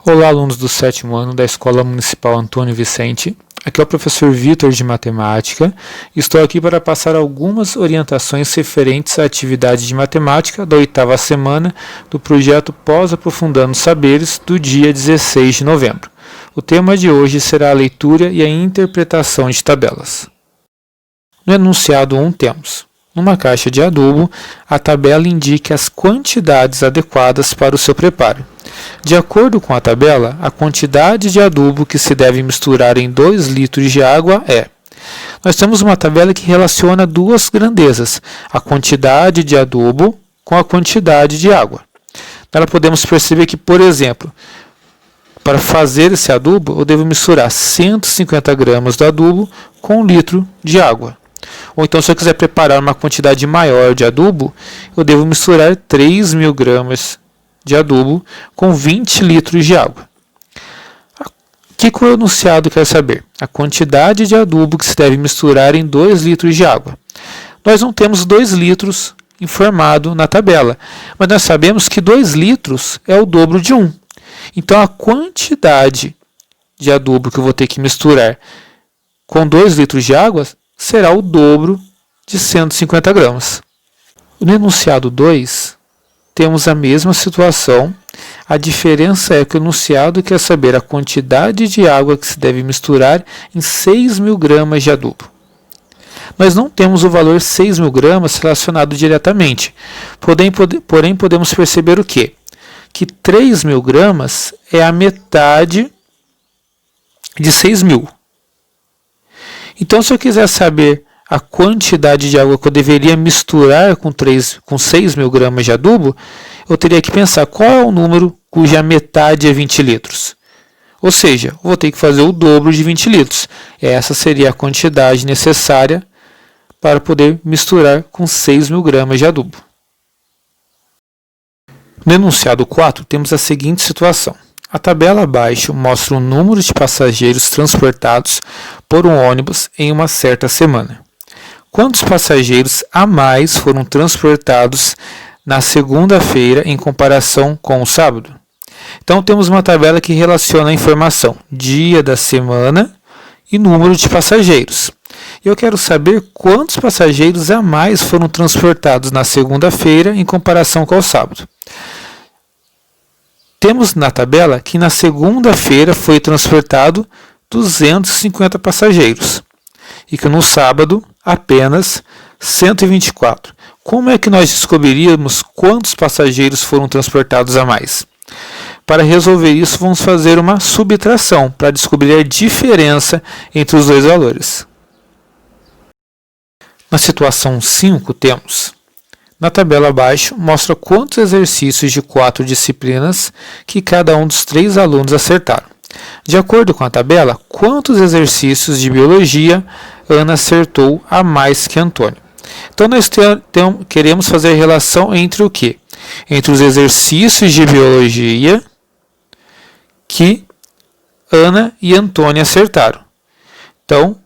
Olá, alunos do 7º ano da Escola Municipal Antônio Vicente. Aqui é o professor Vitor de Matemática. Estou aqui para passar algumas orientações referentes à atividade de matemática da 8ª semana do projeto Pós-Aprofundando Saberes do dia 16 de novembro. O tema de hoje será a leitura e a interpretação de tabelas. No enunciado 1 temos: numa caixa de adubo, a tabela indica as quantidades adequadas para o seu preparo. De acordo com a tabela, a quantidade de adubo que se deve misturar em 2 litros de água é... Nós temos uma tabela que relaciona duas grandezas, a quantidade de adubo com a quantidade de água. Nela podemos perceber que, por exemplo, para fazer esse adubo, eu devo misturar 150 gramas do adubo com 1 litro de água. Ou então, se eu quiser preparar uma quantidade maior de adubo, eu devo misturar 3.000 gramas de adubo com 20 litros de água. O que o enunciado quer saber? A quantidade de adubo que se deve misturar em 2 litros de água. Nós não temos 2 litros informado na tabela, mas nós sabemos que 2 litros é o dobro de 1. Então, a quantidade de adubo que eu vou ter que misturar com 2 litros de água será o dobro de 150 gramas. No enunciado 2, temos a mesma situação. A diferença é que o enunciado quer saber a quantidade de água que se deve misturar em 6.000 gramas de adubo. Nós não temos o valor 6.000 gramas relacionado diretamente, porém podemos perceber o quê? Que 3.000 gramas é a metade de 6.000. Então, se eu quiser saber a quantidade de água que eu deveria misturar com 6.000 gramas de adubo, eu teria que pensar qual é o número cuja metade é 20 litros. Ou seja, eu vou ter que fazer o dobro de 20 litros. Essa seria a quantidade necessária para poder misturar com 6.000 gramas de adubo. No enunciado 4, temos a seguinte situação. A tabela abaixo mostra o número de passageiros transportados por um ônibus em uma certa semana. Quantos passageiros a mais foram transportados na segunda-feira em comparação com o sábado? Então, temos uma tabela que relaciona a informação dia da semana e número de passageiros. Eu quero saber quantos passageiros a mais foram transportados na segunda-feira em comparação com o sábado. Temos na tabela que na segunda-feira foi transportado 250 passageiros e que no sábado apenas 124. Como é que nós descobriríamos quantos passageiros foram transportados a mais? Para resolver isso, vamos fazer uma subtração para descobrir a diferença entre os dois valores. Na situação 5 temos: na tabela abaixo, mostra quantos exercícios de 4 disciplinas que cada um dos 3 alunos acertaram. De acordo com a tabela, quantos exercícios de biologia Ana acertou a mais que Antônio? Então, nós queremos fazer a relação entre o quê? Entre os exercícios de biologia que Ana e Antônio acertaram. Então,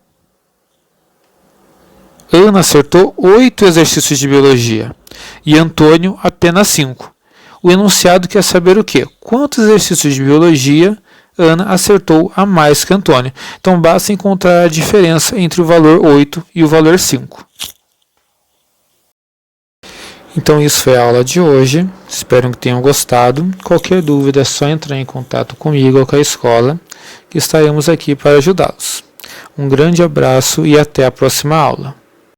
Ana acertou 8 exercícios de biologia e Antônio apenas 5. O enunciado quer saber o quê? Quantos exercícios de biologia Ana acertou a mais que Antônio. Então, basta encontrar a diferença entre o valor 8 e o valor 5. Então, isso foi a aula de hoje. Espero que tenham gostado. Qualquer dúvida é só entrar em contato comigo ou com a escola, que estaremos aqui para ajudá-los. Um grande abraço e até a próxima aula.